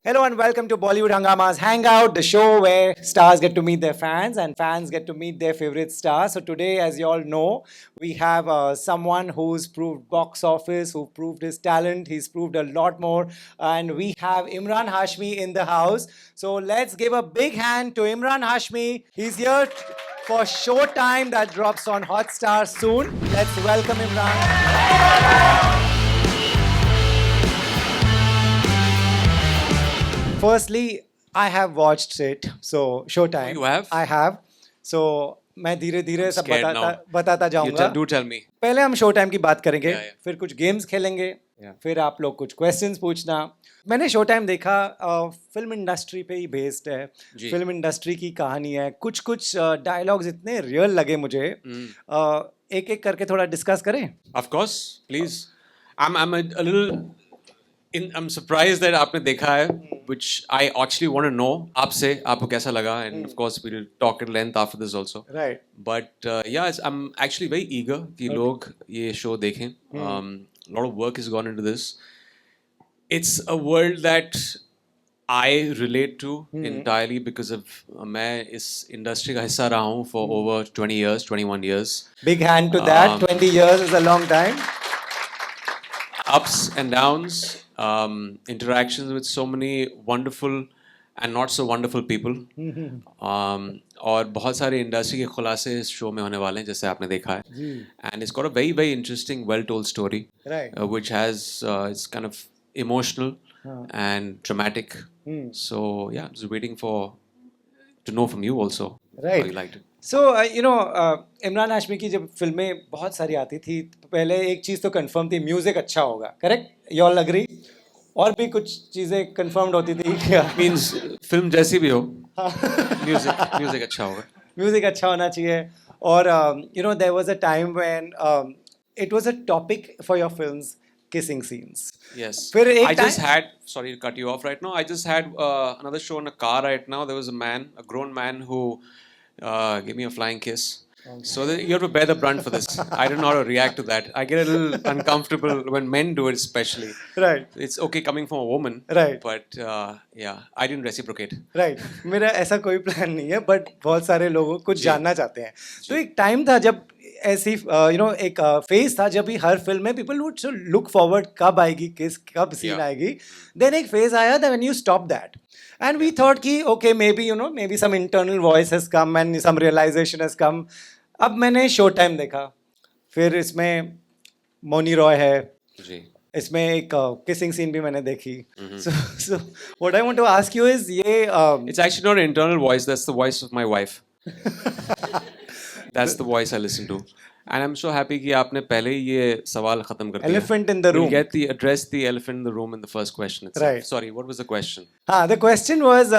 Hello and welcome to Bollywood Hungama's Hangout, the show where stars get to meet their fans and fans get to meet their favorite stars. So today, as you all know, we have someone who's proved box office, who proved his talent. He's proved a lot more, and we have Emraan Hashmi in the house. So let's give a big hand to Emraan Hashmi. He's here for Showtime that drops on Hotstar soon. Let's welcome Emraan. Firstly, I have watched it. So Showtime. You have? I have. So मैं धीरे धीरे सब scared बताता जाऊंगा. Do tell me. पहले हम show time की बात करेंगे, Yeah. फिर कुछ गेम्स खेलेंगे, Yeah. फिर आप लोग कुछ क्वेश्चंस पूछना. मैंने शो टाइम देखा, फिल्म इंडस्ट्री पे ही बेस्ड है. जी. फिल्म इंडस्ट्री की कहानी है. कुछ कुछ डायलॉग्स इतने रियल लगे मुझे. एक एक करके थोड़ा डिस्कस करें. Of course, please. I'm a little. I'm surprised that आपने देखा है, which I actually want to know. आपसे आपको कैसा लगा? And of course we'll talk at length after this also. Right. But yeah, I'm actually very eager कि लोग ये show देखें. A lot of work has gone into this. It's a world that I relate to entirely because of मैं इस industry का हिस्सा रहा हूँ for over 20 years, 21 years. Big hand to that. 20 years is a long time. Ups and downs, interactions with so many wonderful and not so wonderful people. और बहुत सारे industry के खुलासे इस शो में होने वाले हैं जैसे आपने देखा है. And it's got a very very interesting well told story, right. Which has it's kind of emotional and dramatic. So yeah, just waiting to know from you also Right. how you liked it. So, Imran Hashmi की जब फिल्में बहुत सारी आती थी, पहले एक चीज़ तो कंफर्म थी, म्यूज़िक अच्छा होगा. करेक्ट? You all agree? और भी कुछ चीज़ें कंफर्म्ड होती थी. Means फिल्म जैसी भी हो, म्यूजिक अच्छा होगा. म्यूज़िक अच्छा होना चाहिए. और there was a time when it was a topic for your films, kissing scenes. Yes. फिर एक I just had, sorry to cut you off right now. I just had another show in a car right now. There was a grown man who gave me a flying kiss. Okay. So you have to bear the brunt for this. I don't know how to react to that. I get a little uncomfortable when men do it, especially. Right. It's okay coming from a woman. Right. But yeah, I didn't reciprocate. Right. मेरा ऐसा कोई plan नहीं है, but बहुत सारे लोगों को जानना चाहते हैं. तो एक टाइम था जब ऐसी एक फेज था जब भी हर फिल्म में पीपल वुड लुक फॉरवर्ड कब आएगी, कब सीन आएगी. देन एक फेज आया when you stop that and we thought कि okay maybe some internal voice has come and some realisation has come. अब मैंने शो टाइम देखा, फिर इसमें मोनी रॉय है, जी. इसमें एक किसिंग सीन भी मैंने देखी. So what I want to ask you is ये It's actually not an internal voice. That's the voice of my wife. That's the voice I listen to. And I'm so happy कि आपने पहले ही ये सवाल खत्म कर दिया. Elephant in the room. We'll address the elephant in the room in the first question itself. Right. Sorry, what was the question? the question was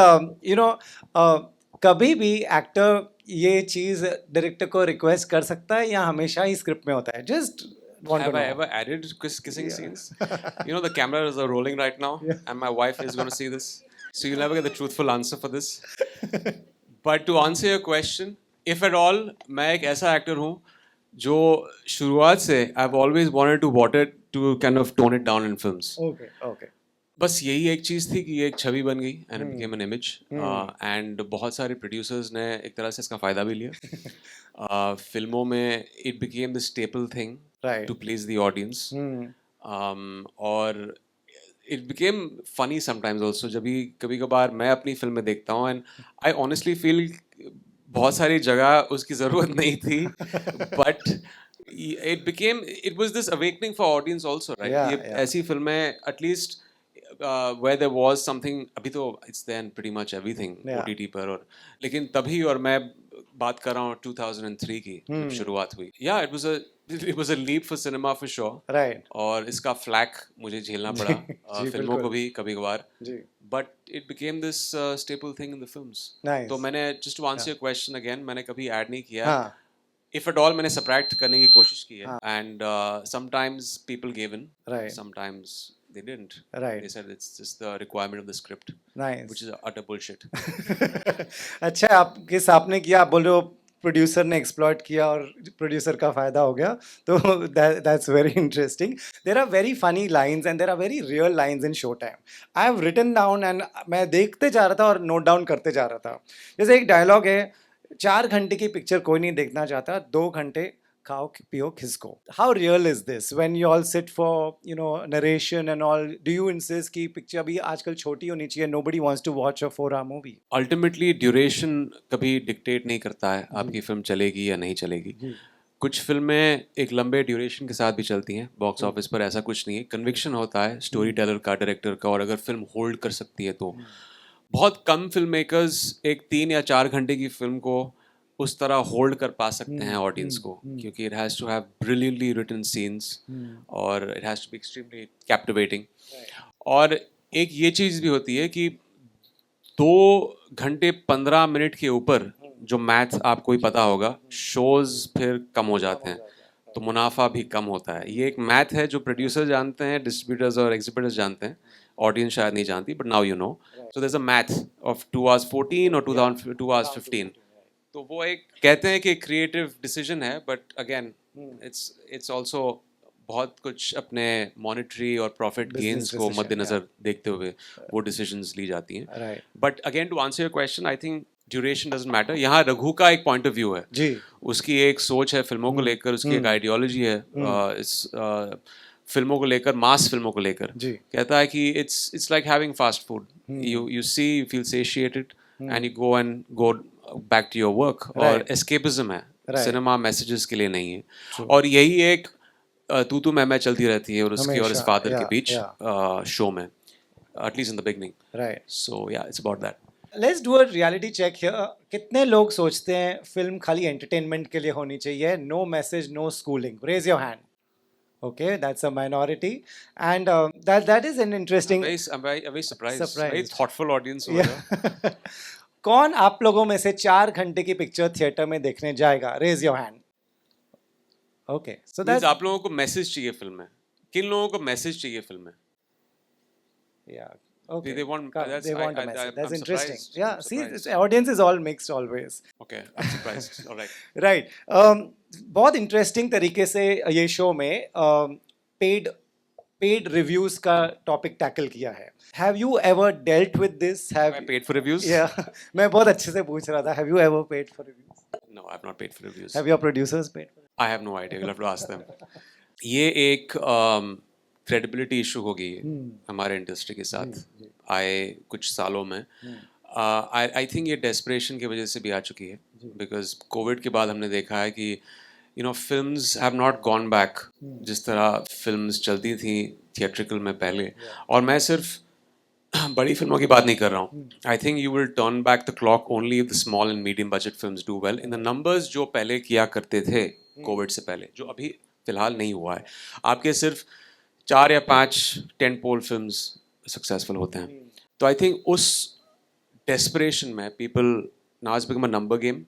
कभी भी एक्टर ये चीज डायरेक्टर को रिक्वेस्ट कर सकता है या हमेशा ही स्क्रिप्ट में होता है? Just want to Have I know. ever added kissing scenes? The cameras are rolling right now, and my wife is going to see this, so you'll never get the truthful answer for this. But to answer your question, if at all, मैं एक ऐसा actor हूँ जो शुरुआत से I've always wanted to kind of tone it down in films. Okay. बस यही एक चीज़ थी कि ये एक छवि बन गई and it became an image. And बहुत सारे producers ने एक तरह से इसका फ़ायदा भी लिया. फिल्मों में it became the staple thing Right. to please the audience. और it became funny sometimes also. जब भी कभी कभार मैं अपनी फिल्म में देखता हूँ and I honestly feel बहुत सारी जगह उसकी ज़रूरत नहीं थी, but it was this awakening for audience also, right? ये ऐसी फिल्में at least where there was something, अभी तो it's then pretty much everything OTT पर, और लेकिन तभी, और मैं बात कर रहा हूँ 2003 की जब शुरुआत हुई. Yeah, it was a leap for cinema for sure. Right. और इसका फ्लैक मुझे झेलना पड़ा फिल्मों को भी कभी कभार. But it became this staple thing in the films. Nice. तो मैंने, just to answer your question again, मैंने कभी ऐड नहीं किया. If at all, मैंने subtract करने की कोशिश की है. And sometimes people gave in. Right. Sometimes they didn't. Right. They said it's just the requirement of the script. Nice. Which is utter bullshit. अच्छा, आपने किया, आप बोल रहे हो प्रोड्यूसर ने एक्सप्लॉइट किया और प्रोड्यूसर का फायदा हो गया. तो that's very interesting. There are very funny lines and there are very real lines in show time. I have written down and मैं देखते जा रहा था और नोट डाउन करते जा रहा था. जैसे एक डायलॉग है, 4 घंटे की पिक्चर कोई नहीं देखना चाहता, 2 घंटे खाओ पियो खिसको. How real is this when you all sit for narration and all? Do you insist कि पिक्चर अभी आजकल छोटी होनी चाहिए, nobody wants to watch a 4 hour movie? Ultimately duration कभी डिक्टेट नहीं करता है आपकी फिल्म चलेगी या नहीं चलेगी. कुछ फिल्में एक लंबे ड्यूरेशन के साथ भी चलती हैं बॉक्स ऑफिस पर, ऐसा कुछ नहीं है. कन्विक्शन होता है स्टोरी टेलर का, डायरेक्टर का, और अगर फिल्म होल्ड कर सकती है तो. बहुत कम फिल्म मेकर्स एक 3 या 4 घंटे की फिल्म को उस तरह होल्ड कर पा सकते हैं ऑडियंस को, क्योंकि it has to have brilliantly written scenes और it has to be extremely captivating. और एक ये चीज़ भी होती है कि 2 घंटे 15 मिनट के ऊपर जो मैथ आपको ही पता होगा, शोज फिर कम हो जाते हैं, तो मुनाफा भी कम होता है. ये एक मैथ है जो प्रोड्यूसर जानते हैं, डिस्ट्रीब्यूटर्स और एग्जीबिटर्स जानते हैं, ऑडियंस शायद नहीं जानती, but now you know. So there is a math of 2 hours 14 और 2 hours 15. तो वो एक कहते हैं कि क्रिएटिव डिसीजन है, बट अगेन इट्स आल्सो बहुत कुछ अपने मॉनेटरी और प्रॉफिट गेन्स को मद्देनजर देखते हुए वो डिसीजंस ली जाती हैं. But again to answer your question, I think duration doesn't matter. यहाँ रघु का एक पॉइंट ऑफ व्यू है जी, उसकी एक सोच है फिल्मों को लेकर, उसकी एक आइडियोलॉजी है इस फिल्मों को लेकर, मास फिल्मों को लेकर. कहता है कि it's like having fast food. You see, you feel satiated and you go back to your work. और एस्केपिज्म है, सिनेमा मैसेजेस के लिए नहीं है. और यही एक तू मैं चलती रहती है और उसके और इस फादर के बीच शो में, at least in the beginning. Right. So yeah it's about that. Let's do a reality check here. कितने लोग सोचते हैं फिल्म खाली एंटरटेनमेंट के लिए होनी चाहिए, no message, no schooling? Raise your hand. Okay, that's a minority, and that is an interesting. I'm very surprised. Very thoughtful audience over there. कौन आप लोगों में से 4 घंटे की पिक्चर थिएटर में देखने जाएगा? Raise your hand. Okay, so that's आप लोगों को मैसेज चाहिए फिल्म में. किन लोगों को मैसेज चाहिए फिल्म में? Yeah. Okay. They want a message. That's interesting. Surprised. Yeah. See, the audience is all mixed always. Okay, I'm surprised. All right. Right. बहुत इंटरेस्टिंग तरीके से ये शो में पेड रिव्यूज का टॉपिक टैकल किया है. Have you ever dealt with this? Have I paid for reviews? Yeah. मैं बहुत अच्छे से पूछ रहा था. Have you ever paid for reviews? No, I've not paid for reviews. Have your producers paid for reviews? I have no idea. You'll have to ask them. ये एक credibility issue हो गई है हमारे इंडस्ट्री के साथ आए कुछ सालों में. आई थिंक ये डेस्परेशन की वजह से भी आ चुकी है, बिकॉज कोविड के बाद हमने देखा है कि films have not gone back जिस तरह फिल्म्स चलती थी थिएट्रिकल में पहले. और मैं सिर्फ बड़ी फिल्मों की बात नहीं कर रहा हूँ. I think you will turn back the clock only if the small and medium budget films do well in the numbers जो पहले किया करते थे कोविड से पहले, जो अभी फिलहाल नहीं हुआ है. आपके सिर्फ 4 या 5 टेंटपोल फिल्म्स सक्सेसफुल होते हैं. तो आई थिंक उस डेस्परेशन में people now it's become a number game.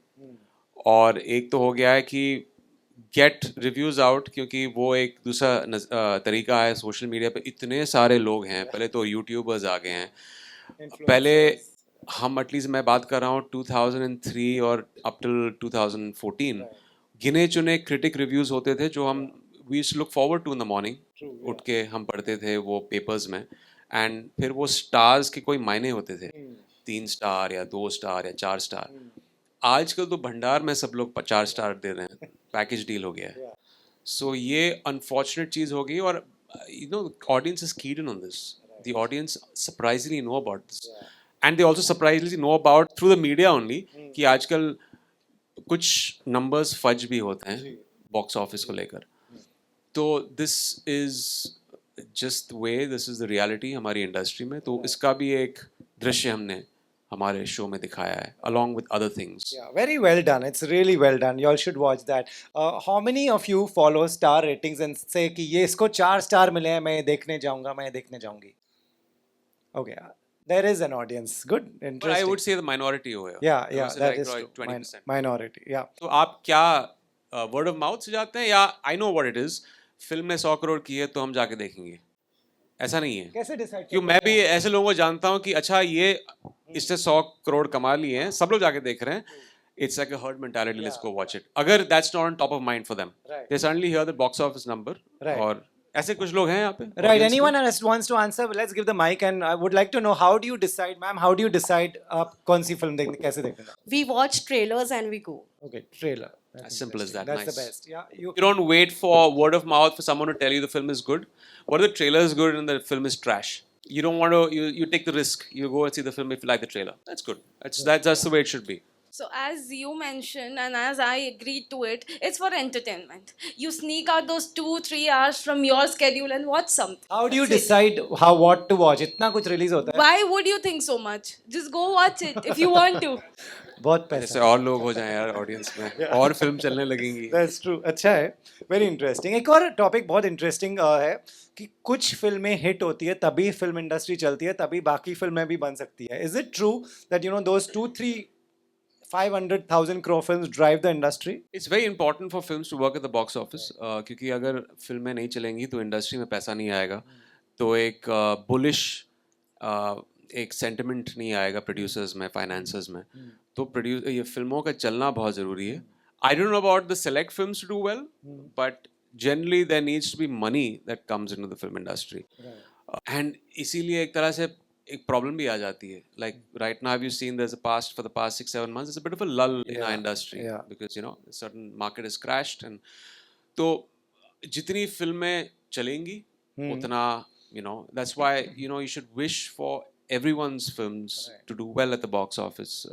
और एक तो हो गया है कि गेट रिव्यूज आउट, क्योंकि वो एक दूसरा तरीका है. सोशल मीडिया पे इतने सारे लोग हैं, पहले तो यूट्यूबर्स आ गए हैं. पहले हम एटलीस्ट मैं बात कर रहा हूँ 2003 और अप टिल 2014 गिने चुने क्रिटिक रिव्यूज होते थे जो हम we used to look forward to in the morning. उठ के हम पढ़ते थे वो पेपर्स में, एंड फिर वो स्टार्स के कोई मायने होते थे, 3 स्टार या 2 स्टार या 4 स्टार. आजकल तो भंडार में सब लोग 4 स्टार दे रहे हैं, पैकेज डील हो गया है. सो ये अनफॉर्चुनेट चीज़ हो गई. और ऑडियंस इज कीड in on this. The audience सरप्राइजली know about this, and they also सरप्राइजली know about through the media only कि आजकल कुछ नंबर्स फज भी होते हैं बॉक्स ऑफिस को लेकर. तो this is just way, this is the reality हमारी इंडस्ट्री में. तो इसका भी एक दृश्य हमने हमारे शो में दिखाया है, along with other things. Yeah, very well done. It's really well done. You all should watch that. How many of you follow star ratings and say कि ये इसको 4 स्टार मिले हैं, मैं देखने जाऊंगा, मैं देखने जाऊंगी? Okay, there is an audience. Good, interesting. But I would say the minority over here. Yeah, that like is true. 20%. Minority, yeah. तो आप क्या word of mouth से जाते हैं, या I know what it is, film ने 100 करोड़ की है तो हम जाके देखेंगे? ऐसा नहीं है. कैसे डिसाइड? क्यों? मैं भी ऐसे लोगों को जानता हूँ कि अच्छा ये इससे 100 करोड़ कमा लिए हैं, सब लोग जाके देख रहे हैं. it's like a herd mentality. Let's Yeah. go watch it. Agar that's not on top of mind for them, Right. they suddenly hear the box office number. Right. और ऐसे कुछ लोग हैं यहाँ पे Right. audience Anyone में? else wants to answer? Let's give the mic, and I would like to know, how do you decide, ma'am? How do you decide आप कौन सी film देखने कैसे देखने का? We watch trailers and we go. Okay, trailer. That's As simple as interesting. that. That's Nice. the best. Yeah. You. You don't wait for word of mouth for someone to tell you the film is good. What if the trailer is good and the film is trash? You don't want to. You take the risk. You go and see the film if you like the trailer. That's good. That's the way it should be. So as you mentioned and as I agreed to it, it's for entertainment. You sneak out those 2-3 hours from your schedule and watch something. How do you That's it. decide what to watch? इतना कुछ release होता है. Why would you think so much? Just go watch it if you want to. बहुत जैसे पैसा. और लोग हो जाएं यार ऑडियंस में और फिल्म चलने लगेंगी. That's true. अच्छा है. Very interesting. एक और टॉपिक बहुत इंटरेस्टिंग है कि कुछ फिल्में हिट होती है तभी फिल्म इंडस्ट्री चलती है, तभी बाकी फिल्में भी बन सकती है. Is it true that those 2-3-500,000 crore films drive the industry? It's very important for films to work at the box office क्योंकि अगर फिल्में नहीं चलेंगी तो इंडस्ट्री में पैसा नहीं आएगा, तो एक बुलिश एक सेंटिमेंट नहीं आएगा प्रोड्यूसर्स में, फाइनेंसर्स में. तो ये फिल्मों का चलना बहुत ज़रूरी है. I don't know about the select films to do well, but generally there needs to be money that comes into the film industry. And इसीलिए एक तरह से एक प्रॉब्लम भी आ जाती है. Like right now, have you seen for the past 6-7 months, there's a bit of a lull in our industry because a certain market has crashed, and तो जितनी फिल्में चलेंगी उतना that's why you should wish for everyone's films to do well at the box office.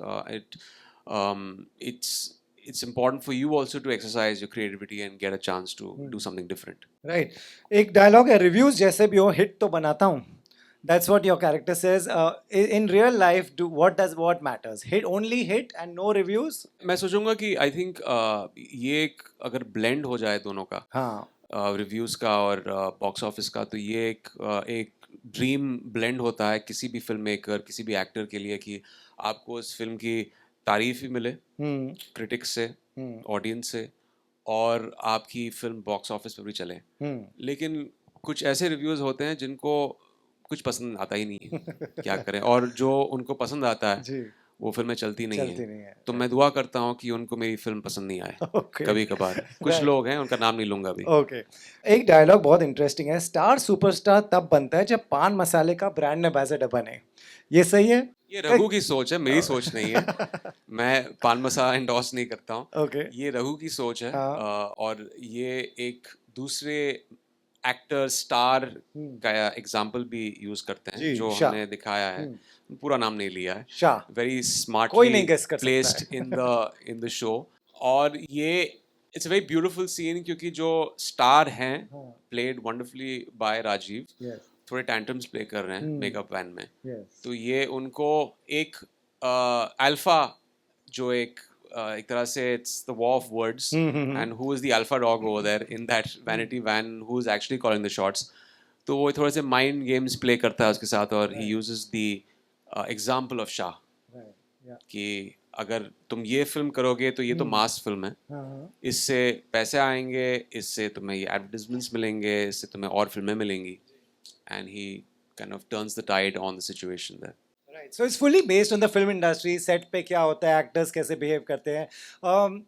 It's important for you also to exercise your creativity and get a chance to do something different. Right. एक dialogue है, reviews जैसे भी हो hit तो बनाता हूँ. That's what your character says. In real life, what matters? Only hit and no reviews? मैं सोचूंगा कि I think ये एक अगर blend हो जाए दोनों का, रिव्यूज का और बॉक्स ऑफिस का, तो ये एक ड्रीम ब्लेंड होता है किसी भी फिल्म मेकर, किसी भी एक्टर के लिए, कि आपको उस फिल्म की तारीफ भी मिले क्रिटिक्स से, ऑडियंस से, और आपकी फिल्म बॉक्स ऑफिस पर भी चले. लेकिन कुछ ऐसे रिव्यूज होते हैं जिनको कुछ पसंद आता ही नहीं है. क्या करें, और जो उनको पसंद आता है वो फिल्में चलती नहीं है. तो मैं दुआ करता हूँ कि उनको मेरी फिल्म पसंद नहीं आए. कभी कभार कुछ लोग हैं, उनका नाम नहीं लूंगा अभी. एक डायलॉग बहुत इंटरेस्टिंग है, स्टार सुपरस्टार तब बनता है जब पान मसाले का ब्रांड एम्बेसडर बने. ये सही है? ये रघु की सोच है, मेरी सोच नहीं है. मैं पान मसाला एंडोर्स नहीं करता हूँ. ये रघु की सोच है. और ये एक दूसरे एक्टर स्टार का एग्जाम्पल भी यूज करते हैं, जो हमने दिखाया है. पूरा नाम नहीं लिया है. Very smartly placed in the show. और ये it's a very beautiful scene क्योंकि जो स्टार हैं प्लेड वंडरफुली बाय राजीव, थोड़े टैंट्रम्स प्ले कर रहे हैं मेकअप वैन में. तो ये उनको एक अल्फा, जो एक तरह से it's the war of words, and who is the alpha dog over there in that vanity van, who is actually calling the shots. तो वो थोड़े से माइंड गेम्स प्ले करता है उसके साथ, और he uses the example of Shah कि अगर तुम ये फिल्म करोगे तो ये तो मास फिल्म है, इससे पैसे आएंगे, इससे तुम्हें ये एडवर्टाइजमेंट्स मिलेंगे, इससे तुम्हें और फिल्में मिलेंगी. And he kind of turns the tide on the situation there. Right. So it's fully based on the film industry. Set पे क्या होता है, एक्टर्स कैसे बिहेव करते हैं.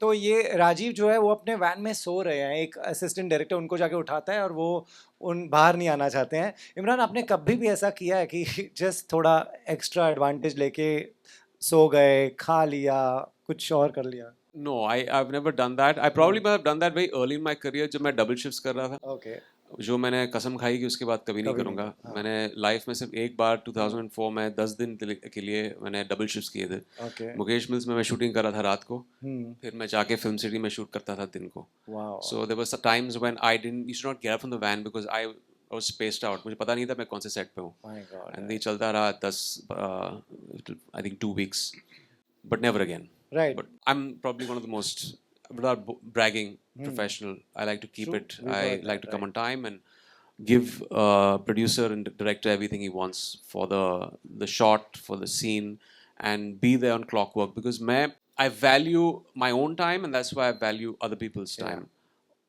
तो ये राजीव जो है वो अपने वैन में सो रहे हैं, एक असिस्टेंट डायरेक्टर उनको जाके उठाता है और वो बाहर नहीं आना चाहते हैं. इमरान, आपने कभी भी ऐसा किया है कि जस्ट थोड़ा एक्स्ट्रा एडवांटेज लेके सो गए, खा लिया, कुछ और कर लिया? No, I've never done that. I probably have done that very early in my career जब मैं डबल शिफ्ट्स कर रहा था. Okay. जो मैंने कसम खाई कि उसके बाद कभी नहीं करूँगा. मैंने लाइफ में सिर्फ एक बार 2004 में 10 दिन के लिए मैंने डबल शिफ्ट्स किए थे. मुकेश मिल्स में मैं शूटिंग कर रहा था रात को, फिर मैं जाके फिल्म सिटी में शूट करता था दिन को. So there were times when I didn't used to not get up from the van because I was spaced out. मुझे पता नहीं था मैं कौन से सेट पे हूँ. एंड ये चलता रहा 10 I think 2 weeks, but never again. Right. But I'm probably one of the most, without bragging, professional. I like to keep it. I like to come on time and give producer and director everything he wants for the shot, for the scene, and be there on clockwork. Because I value my own time, and that's why I value other people's time.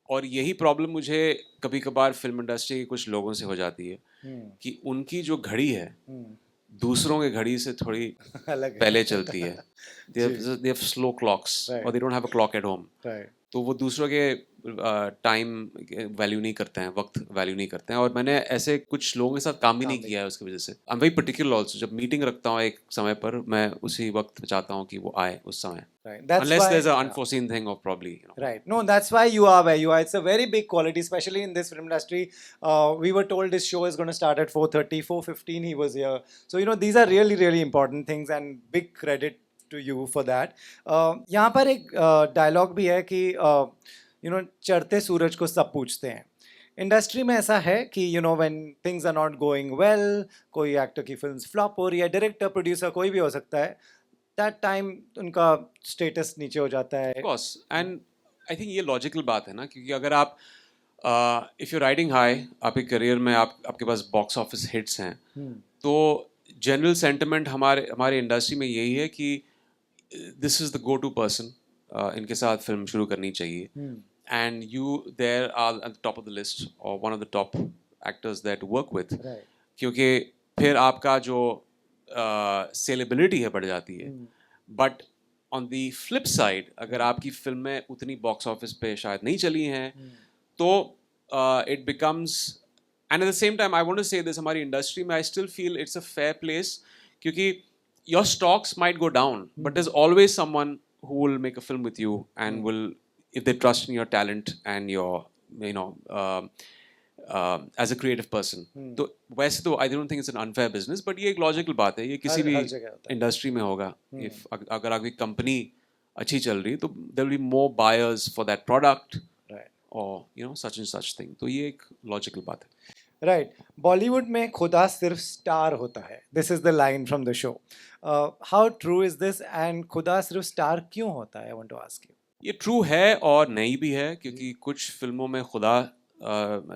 और यही problem मुझे कभी कभार film industry के कुछ लोगों से हो जाती है कि उनकी जो घड़ी है दूसरों के घड़ी से थोड़ी अलग है। पहले चलती है. They have slow clocks, Right. or they don't have a clock at home. Right. तो वो दूसरों के टाइम वैल्यू नहीं करते हैं, वक्त वैल्यू नहीं करते हैं. और मैंने ऐसे कुछ लोगों के साथ काम भी नहीं किया है उसकी वजह से. I am very particular also. जब मीटिंग रखता हूँ एक समय पर, मैं उसी वक्त चाहता हूँ कि वो आए उस समय. Right. That's Unless why, there's an yeah. unforeseen thing or probably, you know. Right. No, that's why you are where you are. It's a very big quality, especially in this film industry. We were told this show is going to start at 4:30, 4:15 he was here. So, these are really, really important things and big credit to you for that. यहाँ पर एक dialogue भी है कि, चढ़ते सूरज को सब पूछते हैं. इंडस्ट्री में ऐसा है कि when things are not going well, कोई एक्टर की फिल्म फ्लॉप हो रही है, डायरेक्टर प्रोड्यूसर कोई भी हो सकता है, दैट टाइम उनका स्टेटस नीचे हो जाता है. Of course. And I think ये लॉजिकल बात है ना, क्योंकि अगर आप इफ़ यू राइडिंग हाई, आपके करियर में आपके पास बॉक्स ऑफिस हिट्स हैं, तो जनरल सेंटिमेंट हमारे इंडस्ट्री में यही है कि this is the go to person, इनके साथ फिल्म शुरू करनी चाहिए. And you there are at the top of the list और one of the top actors that work with. क्योंकि फिर आपका जो सेलेबिलिटी है बढ़ जाती है. But on the flip side, अगर आपकी फिल्में उतनी बॉक्स ऑफिस पे शायद नहीं चली हैं, तो it becomes, and at the same time I want to say this, हमारी इंडस्ट्री में I still feel it's a fair place, क्योंकि your stocks might go down, but there is always someone who will make a film with you and will, if they trust in your talent and your, as a creative person. तो वैसे तो I don't think it's an unfair business, but ये एक logical बात है. ये किसी भी इंडस्ट्री में होगा. If अगर आपकी कंपनी अच्छी चल रही है, तो there will be more buyers for that product, or such and such thing. तो ये एक logical बात है. राइट. बॉलीवुड में खुदा सिर्फ स्टार होता है. This is the line from the show. How true is this, and खुदा सिर्फ स्टार क्यों होता है? I want to ask you. ये ट्रू है और नहीं भी है, क्योंकि कुछ फिल्मों में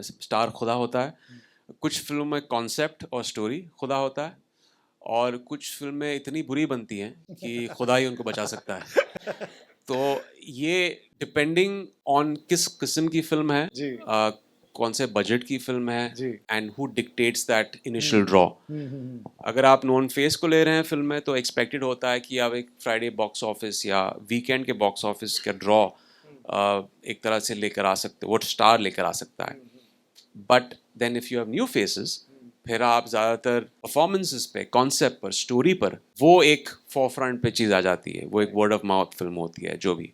स्टार खुदा होता है, कुछ फिल्मों में कॉन्सेप्ट और स्टोरी खुदा होता है, और कुछ फिल्में इतनी बुरी बनती हैं कि खुदा ही उनको बचा सकता है. तो ये डिपेंडिंग ऑन किस किस्म की फिल्म है, कौन से बजट की फिल्म है, and who dictates that initial draw. अगर आप नॉन फेस को ले रहे हैं फिल्म में, तो एक्सपेक्टेड होता है कि आप एक फ्राइडे बॉक्स ऑफिस या वीकेंड के बॉक्स ऑफिस का ड्रॉ एक तरह से लेकर आ सकते हो, वो स्टार लेकर आ सकता है. But then if you have new faces, फिर आप ज़्यादातर परफॉर्मेंसेस पे, कॉन्सेप्ट पर, स्टोरी पर, वो एक फोरफ्रंट पे चीज़ आ जाती है. वो एक वर्ड ऑफ माउथ फिल्म होती है जो भी.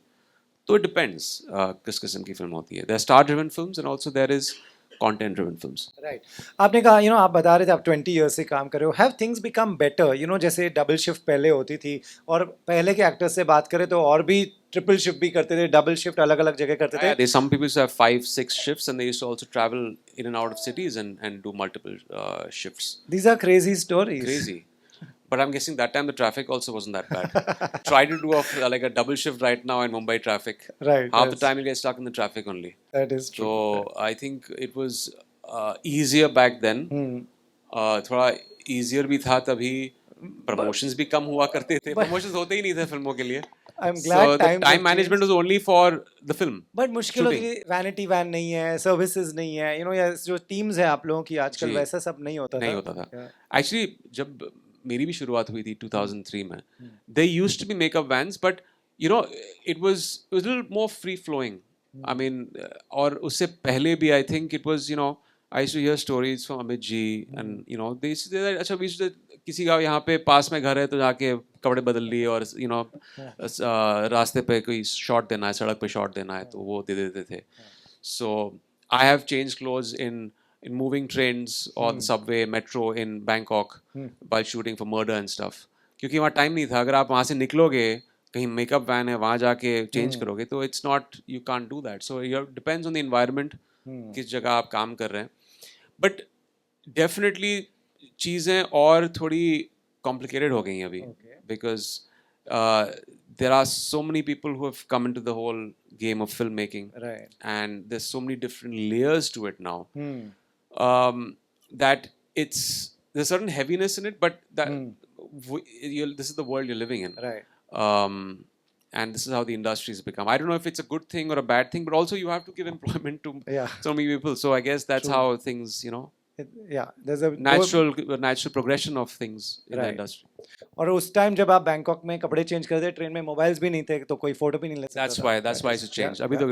तो इट डिपेंड्स किस किस्म की फिल्म होती है. There are star driven films and also there is content driven films. Right. आपने कहा, आप बता रहे थे आप 20 ईयर्स से काम कर रहे हो. Have things become better? जैसे डबल शिफ्ट पहले होती थी, और पहले के एक्टर्स से बात करें तो और भी ट्रिपल शिफ्ट भी करते थे, डबल शिफ्ट अलग अलग जगह करते थे. Some people used to have 5-6 shifts, and they used to also travel in and out of cities and do multiple shifts. These are crazy stories. Crazy. But I'm guessing that time the traffic also wasn't that bad. Try to do like a double shift right now in Mumbai traffic. Right. Half the time you get stuck in the traffic only. That is true. So I think it was easier back then. थोड़ा easier भी था तभी. Promotions भी कम हुआ करते थे. Promotions होते ही नहीं थे फिल्मों के लिए. I'm glad so the time management was only for the film. But मुश्किल होती है. Vanity van नहीं है, services नहीं है, या जो teams है आप लोगों की आजकल, वैसा सब नहीं होता था. नहीं होता था. Actually जब मेरी भी शुरुआत हुई थी 2003 में, there used to be makeup vans, but it was a little more free flowing. I mean, और उससे पहले भी I think it was, I used to hear stories from Amit ji, and they used to say that, अच्छा we used to, किसी का यहाँ पे पास में घर है तो जाके कपड़े बदल लिए, और रास्ते पे कोई शॉट देना है, सड़क पे शॉट देना है, तो वो दे देते थे. So I have changed clothes in moving trains on subway, metro in Bangkok by shooting for murder and stuff. क्योंकि वहाँ टाइम नहीं था. अगर आप वहाँ से निकलोगे, कहीं मेकअप वैन है, वहाँ जाके चेंज करोगे, तो it's not, you can't do that. So it depends on the environment, किस जगह आप काम कर रहे हैं. But definitely चीज़ें और थोड़ी complicated हो गई हैं अभी, because there are so many people who have come into the whole game of filmmaking, right, and there's so many different layers to it now. That there's a certain heaviness in it, but that this is the world you're living in, right. And this is how the industry has become. I don't know if it's a good thing or a bad thing, but also you have to give employment to so many people. So I guess that's how things, Yeah, there's a natural progression of things in the Right. industry. और उस time जब आप Bangkok में कपड़े change करते train में mobiles भी नहीं थे तो कोई फोटो भी नहीं ले सकता था. That's why it's changed. अभी तो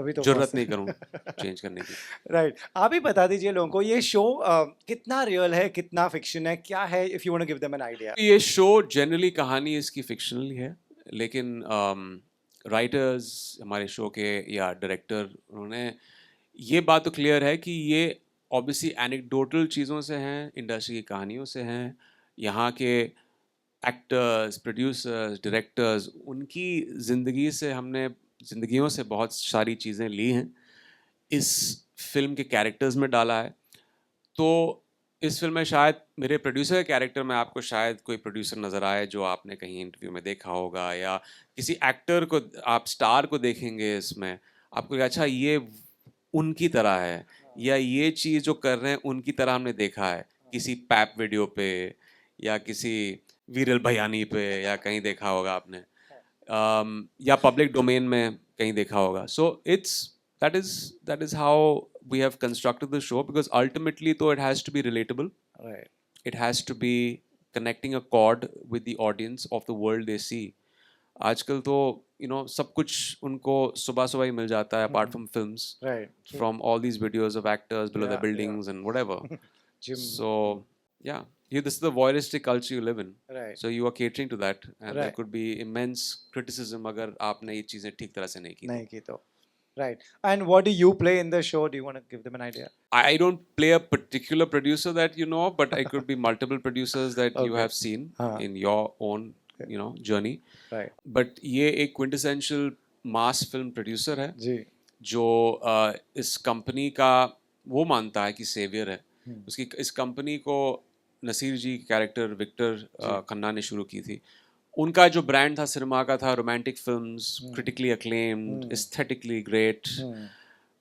अभी तो जरूरत बहुत- नहीं करूँ चेंज करने की. राइट आप ही बता दीजिए लोगों को ये शो कितना रियल है कितना फिक्शन है क्या है if you want to give them an idea. ये शो जनरली कहानी इसकी फिक्शनल है, लेकिन राइटर्स हमारे शो के या डायरेक्टर उन्होंने ये बात तो क्लियर है कि ये ऑब्वियसली एनेक्डोटल चीज़ों से हैं, इंडस्ट्री की कहानियों से हैं, यहाँ के एक्टर्स, प्रोड्यूसर्स, डायरेक्टर्स, उनकी ज़िंदगियों से बहुत सारी चीज़ें ली हैं, इस फिल्म के कैरेक्टर्स में डाला है. तो इस फिल्म में शायद मेरे प्रोड्यूसर का कैरेक्टर में आपको शायद कोई प्रोड्यूसर नज़र आए जो आपने कहीं इंटरव्यू में देखा होगा, या किसी एक्टर को आप स्टार को देखेंगे इसमें, आपको लगा, अच्छा ये उनकी तरह है, या ये चीज़ जो कर रहे हैं उनकी तरह हमने देखा है किसी पैप वीडियो पे या किसी वीरल भयानी पे, या कहीं देखा होगा आपने, या पब्लिक डोमेन में कहीं देखा होगा. सो that is how we have constructed the show, because ultimately though it has to be relatable, Right. it has to be connecting a chord with the audience of the world they see. आजकल तो सब कुछ उनको सुबह सुबह ही मिल जाता है, apart from films, Right. from all these videos of actors below the Yeah, buildings and whatever. Gym. So yeah, this is the voyeuristic culture you live in. Right. So you are catering to that, and there Right. could be immense criticism अगर आपने ये चीज़ें ठीक तरह से नहीं की. नहीं की तो. Right. And what do you play in the show? Do you want to give them an idea? I don't play a particular producer that you know, but I could be multiple producers that you Okay. have seen हाँ. in your own, journey. Right. But ये एक quintessential mass film producer है, जी. जो इस company का वो मानता है कि सेवियर है. उसकी इस कंपनी को नसीर जी की कैरेक्टर विक्टर खन्ना ने शुरू की थी. उनका जो ब्रांड था सिनेमा का था romantic films, critically acclaimed, aesthetically great.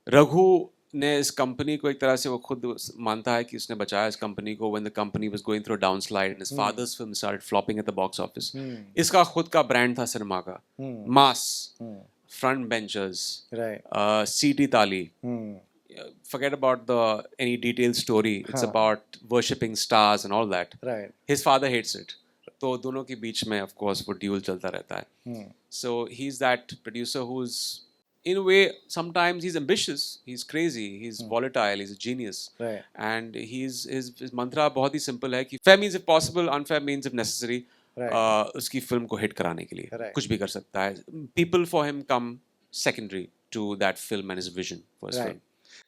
Raghu ने इस कंपनी को एक तरह से वो खुद मानता है कि उसने बचाया इस कंपनी को when the company was going through a downslide and his father's film started flopping at the box office. इसका खुद का ब्रांड था सिनेमा का, मास, फ्रंट बेंचर्स, Right. सीटी ताली. Forget about the any detailed story. It's about worshipping stars and all that. Right. His father hates it. तो दोनों के बीच में of course वो duel चलता रहता है. So he's that producer who's in a way sometimes he's ambitious, he's crazy, he's volatile, he's a genius. Right. And his mantra बहुत ही simple है कि fair means if possible, unfair means if necessary. Right. उसकी film को hit कराने के लिए Right. कुछ भी कर सकता है. People for him come secondary to that film and his vision for his Right. film.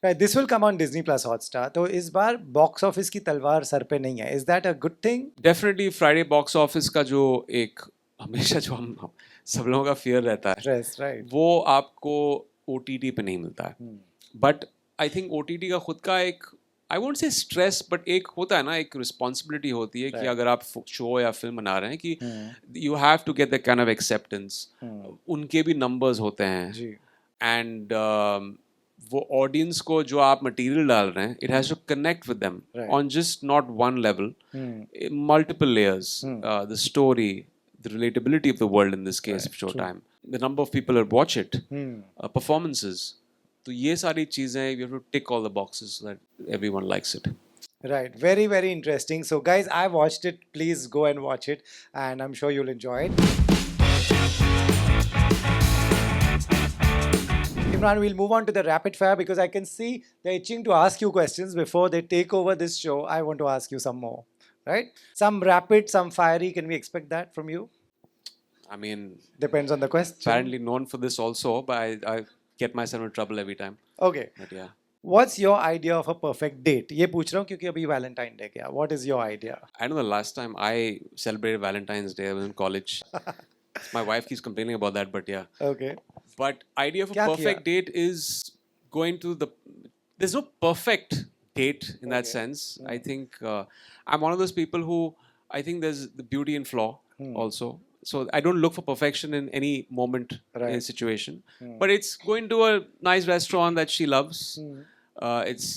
Right. This will come on Disney Plus Hotstar. तो इस बार बॉक्स ऑफिस की तलवार सर पे नहीं है. Is that a good thing? Definitely Friday box office का जो एक हमेशा जो हम सब लोगों का फियर रहता है, Stress, right. वो आपको OTT पे नहीं मिलता है. बट आई थिंक OTT का खुद का एक, I won't say stress, but एक होता है ना, एक रिस्पॉन्सिबिलिटी होती है कि अगर आप शो या फिल्म बना रहे हैं कि you have to get the kind of acceptance. उनके भी नंबर्स होते हैं, जी. एंड वो ऑडियंस को जो आप मटेरियल डाल रहे हैं, it has to connect with them on just not one level, multiple layers, the story, the relatability of the world in this case of Showtime, the number of people that watch it, performances. तो ये सारी चीजें you have to tick all the boxes so that everyone likes it. Right. Very, very interesting. So, guys, I watched it. Please go and watch it, and I'm sure you'll enjoy it. Imran, we'll move on to the rapid fire because I can see they're itching to ask you questions before they take over this show. I want to ask you some more. Right? Some rapid, some fiery. Can we expect that from you? I mean, Depends on the question. apparently known for this also, but I get myself in trouble every time. Okay. But yeah. What's your idea of a perfect date? ये पूछ रहा हूँ क्योंकि अभी Valentine Day गया. What is your idea? I know the last time I celebrated Valentine's Day, I was in college. My wife keeps complaining about that, but yeah. Okay. But idea of a क्या perfect किया? date is going to the. There's no perfect date in that sense. I think I'm one of those people who I think there's the beauty in flaw also. So I don't look for perfection in any moment in a situation. But it's going to a nice restaurant that she loves. It's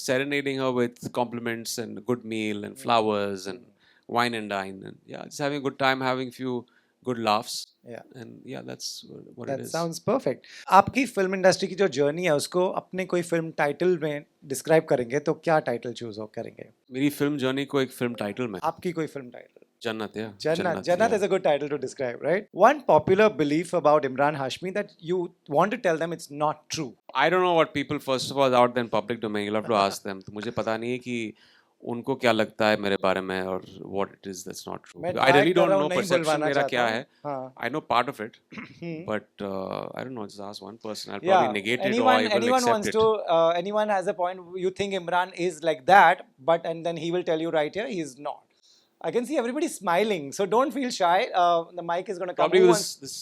serenading her with compliments and a good meal and flowers and wine and dine, and yeah, just having a good time, having a few good laughs. Yeah. And yeah, that's what it That is. sounds perfect. आपकी film industry की जो journey है उसको अपने कोई film title में describe करेंगे तो क्या टाइटल चूज करेंगे? मेरी फिल्म जर्नी को एक फिल्म टाइटल में, आपकी कोई फिल्म टाइटल? जन्नत, या Jannat. जन्नत, Jannat या is a good title to describe, right? One popular belief about Imran Hashmi that you want to tell them it's not true. I don't know what people, first of all, out there in public domain, you'll have to ask them. तो मुझे पता नहीं है कि उनको क्या लगता है मेरे बारे में और what it is that's not true. मैं I try really कर don't रहा हूँ know नहीं perception बुलवाना मेरा चाहता क्या हूँ. है. हाँ. I know part of it, but I don't know. Just ask one person. I'll Yeah. probably negate it or I will Anyone accept wants it. to. Anyone has a point. You think Imran is like that, but and then he will tell you right here he is not. I can see everybody smiling, so don't feel shy. The mic is going to come. Probably Who was wants- this.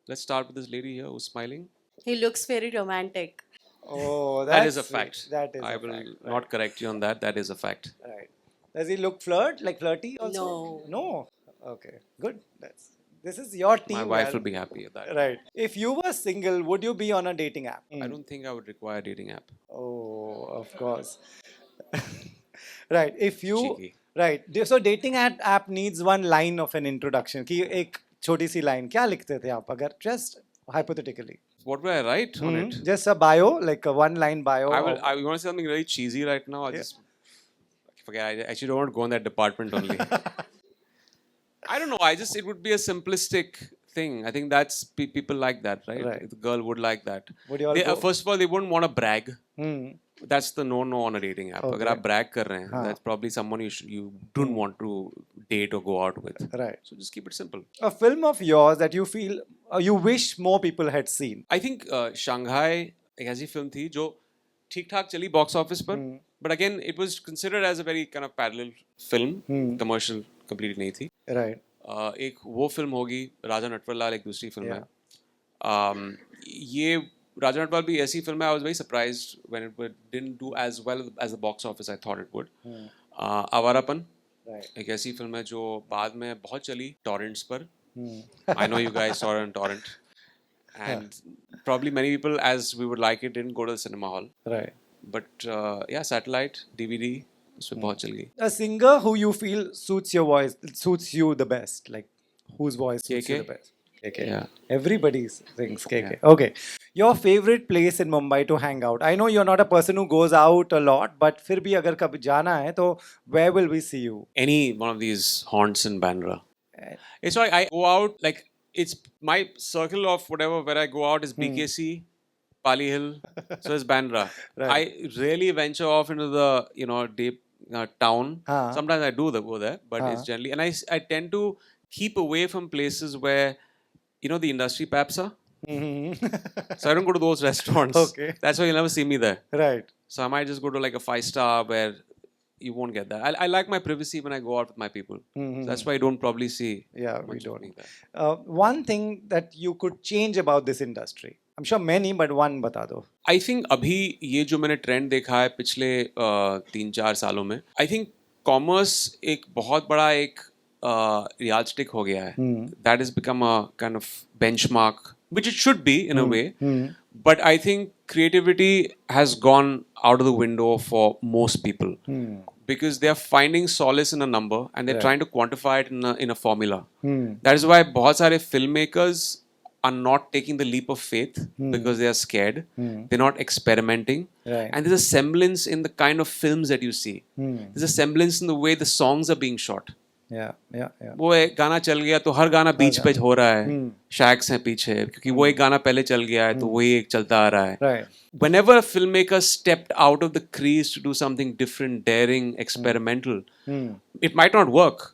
Let's start with this lady here who's smiling. He looks very romantic. Oh, That is that's a fact. That is I a will fact. not correct you on that. That is a fact. Right. Does he look like flirty also? No. No. Okay. Good. This is your team. My wife man. will be happy at that. Right. If you were single, would you be on a dating app? I don't think I would require a dating app. Oh, of course. Right. If you Cheeky. right. So dating app needs one line of an introduction. कि एक छोटी सी line. क्या लिखते थे आप अगर just hypothetically? What will I write on it? Just a bio, like a one line bio. I will. I want to say something really cheesy right now. I just forget. I actually don't want to go in that department only. I don't know. It would be a simplistic thing. I think that's people like that, right? Right. The girl would like that. Would you all They, go? first of all, they wouldn't want to brag. Hmm. That's the no on a dating app. Okay. अगर आप brag कर रहे हैं, हाँ. that's probably someone you don't want to date or go out with. Right. So just keep it simple. A film of yours that you feel you wish more people had seen. I think Shanghai एक ऐसी film थी जो ठीक ठाक चली box office पर, but again it was considered as a very kind of parallel film. Commercial completely नहीं थी. Right. एक वो फिल्म होगी राजा नटवरलाल, एक दूसरी फिल्म है. ये राजा नटवरलाल भी ऐसी फिल्म है. I was very surprised when it didn't do as well as the box office I thought it would. Awarapan एक ऐसी फिल्म है जो बाद में बहुत चली टॉरेंट्स पर. I know you guys saw it on torrent, and probably many people, as we would like it, didn't go to the cinema hall. Right. But yeah, satellite, DVD, उसमें बहुत चल गई. A singer who you feel suits your voice, suits you the best, like whose voice suits you KK? the best. KK. Yeah. Everybody sings KK. Okay. Your favorite place in Mumbai to hang out? I know you're not a person who goes out a lot, but फिर भी अगर कभी जाना है तो where will we see you? Any one of these haunts in Bandra. It's like I go out, like it's my circle of whatever where I go out is BKC, Pali Hill, so it's Bandra. Right. I rarely venture off into the deep town. Sometimes I do go there, but it's generally, and I tend to keep away from places where the industry paps are. So I don't go to those restaurants. Okay. That's why you'll never see me there. Right. So I might just go to like a 5-star where you won't get that. I like my privacy when I go out with my people. So that's why I don't probably see. Yeah, we much of don't. me there. One thing that you could change about this industry. I'm sure many, but one बता दो. I think अभी ये जो मैंने trend देखा है पिछले 3-4 सालों में, I think commerce एक बहुत बड़ा एक yardstick हो गया है. That has become a kind of benchmark, which it should be in a way. But I think creativity has gone out of the window for most people because they are finding solace in a number and they're trying to quantify it in a formula. That is why बहुत सारे filmmakers are not taking the leap of faith because they are scared. They're not experimenting. Right. And there's a semblance in the kind of films that you see. There's a semblance in the way the songs are being shot. Yeah. वो एक गाना चल गया तो हर गाना बीच पे हो रहा है. शैक्स हैं पीछे क्योंकि वो एक गाना पहले चल गया है तो वही एक चलता आ रहा है. Right. Whenever a filmmaker stepped out of the crease to do something different, daring, experimental, it might not work.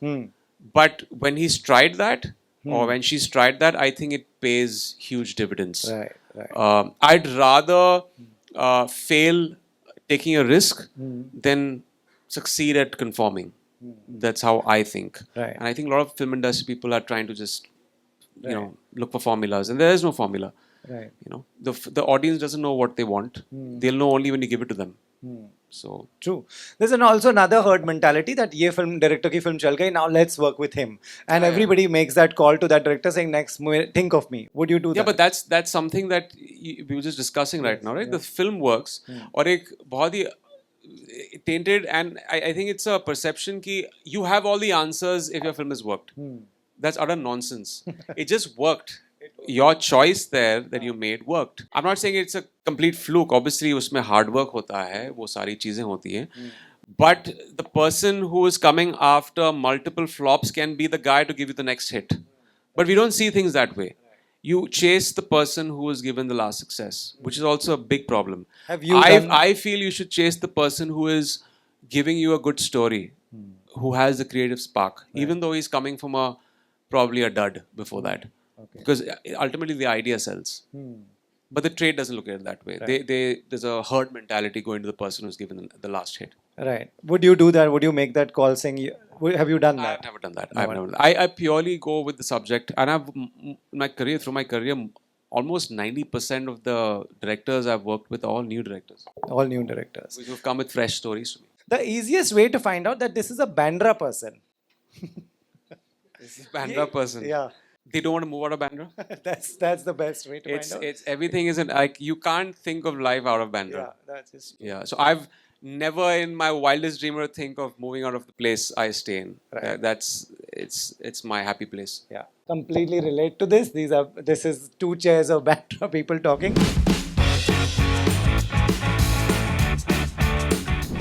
But when he's tried that, or when she's tried that, I think it pays huge dividends. Right. I'd rather fail taking a risk than succeed at conforming. That's how I think. Right. And I think a lot of film industry people are trying to just, look for formulas, and there is no formula. Right. The audience doesn't know what they want. They'll know only when you give it to them. So True. There's also another herd mentality that ये film director की film चल गई, now let's work with him, and everybody makes that call to that director saying next think of me. Would you do that? yeah, but that's something that we were just discussing right now, right? The film works, और एक बहुत ही tainted, and I think it's a perception कि you have all the answers if your film has worked. That's utter nonsense. It just worked. Your choice there that you made worked. I'm not saying it's a complete fluke. Obviously, उसमें hard work होता है, वो सारी चीजें होती हैं. But the person who is coming after multiple flops can be the guy to give you the next hit. But we don't see things that way. You chase the person who was given the last success, which is also a big problem. Have you done- I feel you should chase the person who is giving you a good story, who has the creative spark, even though he's coming from probably a dud before that. Because ultimately the idea sells. But the trade doesn't look at it that way. There's a herd mentality going to the person who's given the last hit. Right. Would you do that? Would you make that call saying, have you done I've that? never done that. No, I've never. I purely go with the subject, and through my career, almost 90% of the directors I've worked with are all new directors All new directors. who've come with fresh stories to me. The easiest way to find out that this is a Bandra person. This is a Bandra person. Yeah. They don't want to move out of Bandra. That's the best way to It's find out. it's everything isn't like you can't think of life out of Bandra. Yeah, that's just Yeah. So I've never in my wildest dream ever think of moving out of the place I stay in. Right. It's my happy place. yeah. Completely relate to this. This is two chairs of Bandra people talking.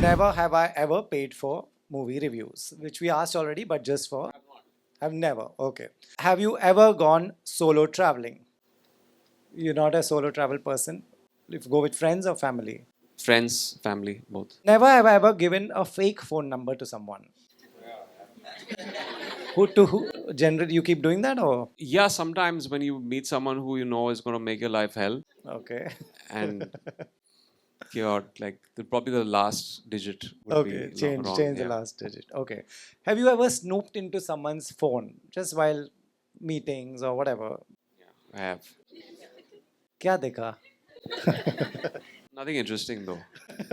Never have I ever paid for movie reviews, which we asked already, but just for. I've never. Okay. Have you ever gone solo traveling? You're not a solo travel person. If you go with friends or family. Friends, family, both. Never have I ever given a fake phone number to someone. Who generally you keep doing that or Yeah, sometimes when you meet someone who you know is going to make your life hell, okay. and like probably the last digit would Okay, be change wrong. the Yeah. last digit. Okay. Have you ever snooped into someone's phone just while meetings or whatever? I have. Kya dekha? Nothing interesting though.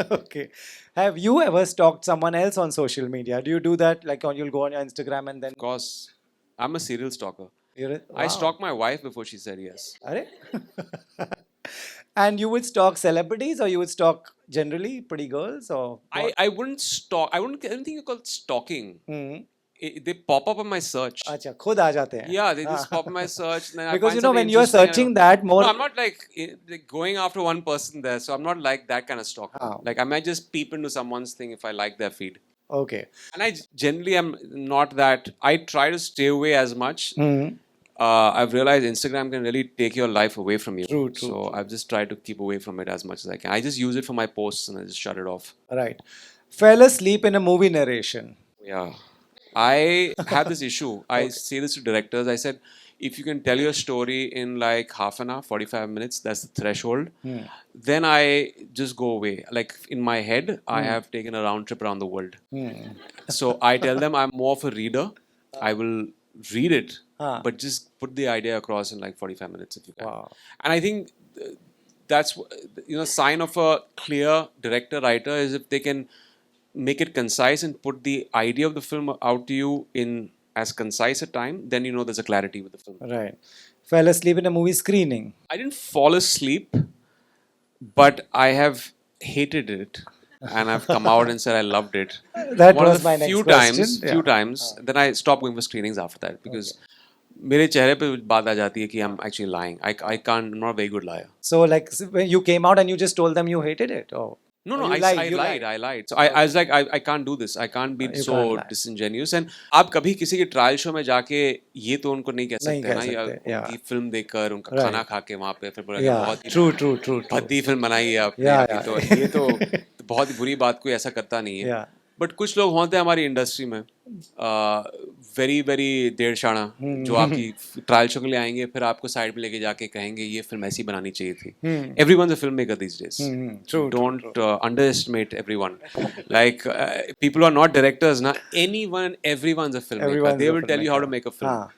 Okay. Have you ever stalked someone else on social media? Do you do that? Like you'll go on your Instagram and then Of course, I'm a serial stalker. I Wow. stalked my wife before she said yes. Arre? And you would stalk celebrities or you would stalk generally pretty girls or I wouldn't stalk. I don't think you call it stalking. Hmm. They pop up on my search. Acha, khud aa jate hain. Yeah, they just pop in my search. And then I Because find you know when something you're interesting and searching that more No, I'm not like going after one person there. So I'm not like that kind of stalker. Oh. Like I might just peep into someone's thing if I like their feed. okay. And I generally am not that. I try to stay away as much. Mhm. I've realized Instagram can really take your life away from you. True, So I've just tried to keep away from it as much as I can. I just use it for my posts and I just shut it off. Right. Fell asleep in a movie narration. Yeah. I have this issue. I say this to directors. I said, if you can tell your story in like half an hour, 45 minutes, that's the threshold. Then I just go away. Like in my head, I have taken a round trip around the world. So I tell them I'm more of a reader. I will read it, but just put the idea across in like 45 minutes if you can. Wow. And I think that's sign of a clear director writer is if they can make it concise and put the idea of the film out to you in as concise a time, then there's a clarity with the film. Right. Fell asleep in a movie screening. I didn't fall asleep, but I have hated it. And I've come out and said I loved it. That One of was the my next few question. times, Yeah. few times. Then I stopped going for screenings after that because मेरे चेहरे पे बात आ जाती है कि I'm actually lying. I can't. I'm not a very good liar. So like when you came out and you just told them you hated it? Oh. No, Or I you lied. I lied. So I was like, I can't do this. I can't be You so can't lie. disingenuous. And आप कभी किसी के trial show में जाके ये तो उनको नहीं कह नहीं सकते कह ना या सकते, yeah. उनकी फिल्म देखकर उनका Right. खाना खा के वहाँ पे फिर बोला Yeah. बहुत ही True. भद्दी फिल्म बनाई है आपने Yeah, अभी तो ये तो बहुत ही बुरी बात कोई ऐसा करता नहीं है Yeah. बट कुछ लोग होते हैं हमारी इंडस्ट्री में वेरी वेरी देर शाना जो आपकी ट्रायल शो के लिए आएंगे फिर आपको साइड पे लेके जाके कहेंगे ये फिल्म ऐसी बनानी चाहिए थी everyone's a filmmaker these days. True, Don't underestimate everyone. Like people who are not directors now, everyone's a filmmaker. Everyone's They a will tell you how to make a film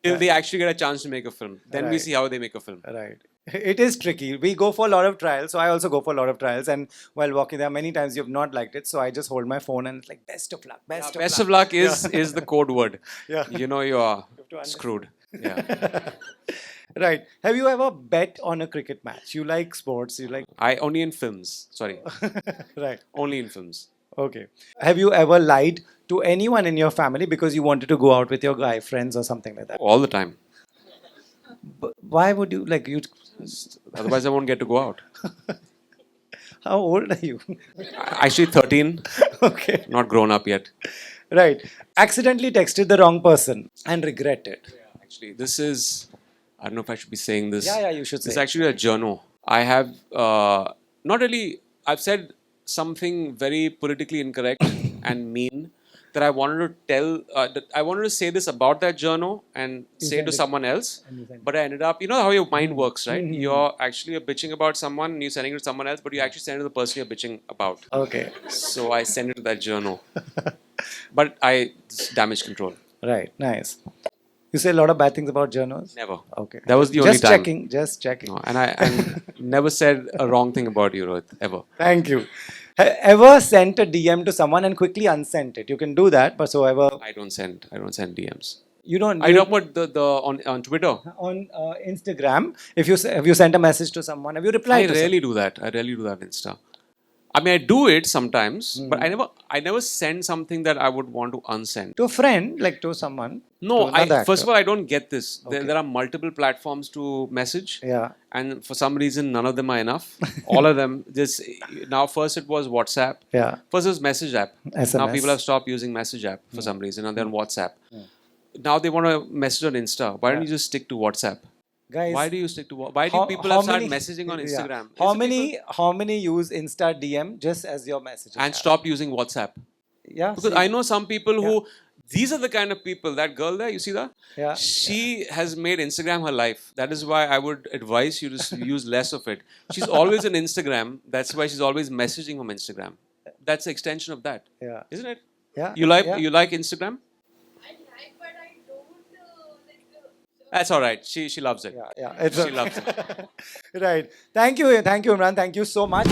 till they actually get a chance to make a film. Then we Right. see how they make a film. Right. It is tricky. We go for a lot of trials. So I also go for a lot of trials. And while walking there, many times you have not liked it. So I just hold my phone and it's like, best of luck. Best of luck is the code word. Yeah. You know you are screwed. Yeah. Right. Have you ever bet on a cricket match? You like sports. You like. I only in films. Sorry. Right. Only in films. Okay. Have you ever lied to anyone in your family because you wanted to go out with your guy friends or something like that? All the time. Why would you like you? Otherwise, I won't get to go out. How old are you? Actually, 13, Okay. not grown up yet. Right. Accidentally texted the wrong person and regret it. Actually, this is, I don't know if I should be saying this. Yeah, you should This is say. actually a journal. I have not really, I've said something very politically incorrect and mean that I wanted to tell, that I wanted to say this about that journal and say it sent to it- someone else. and you sent it. But I ended up, you know how your mind works, right? You're actually bitching about someone and you're sending it to someone else, but you actually send it to the person you're bitching about. Okay. So I sent it to that journal. But it's damage control. Right. Nice. You say a lot of bad things about journals? Never. Okay. That was the only just time. checking. Just checking. No, and I never said a wrong thing about you, Rohit, ever. Thank you. Ever sent a DM to someone and quickly unsent it? You can do that, but so ever I don't send DMs. you don't. I talk about the on Twitter. on Instagram. If you have you sent a message to someone, have you I replied? to rarely do that. I rarely do that on Insta. I mean, I do it sometimes, but I never send something that I would want to unsend. to a friend, like to someone. No, to another first of actor. all, I don't get this. Okay. There are multiple platforms to message. Yeah. And for some reason, none of them are enough. All of them. Just now, first it was WhatsApp. Yeah. First it was message app. Now SMS. people have stopped using message app for some reason, and they're on WhatsApp. Now they want to message on Insta. Why don't you just stick to WhatsApp? Guys, Why do you stick to why do people have started messaging on yeah. Instagram? How It's the people- how many use Insta DM just as your message? and stop using WhatsApp? Yeah. Because see. I know some people who these are the kind of people. That girl there, you see that? Yeah. She has made Instagram her life. That is why I would advise you to use less of it. She's always on Instagram. That's why she's always messaging on Instagram. That's the extension of that, Yeah. isn't it? Yeah. You like yeah. you like Instagram? That's all right. She loves it. Yeah. It's She loves it. Right. Thank you, Imran. Thank you so much.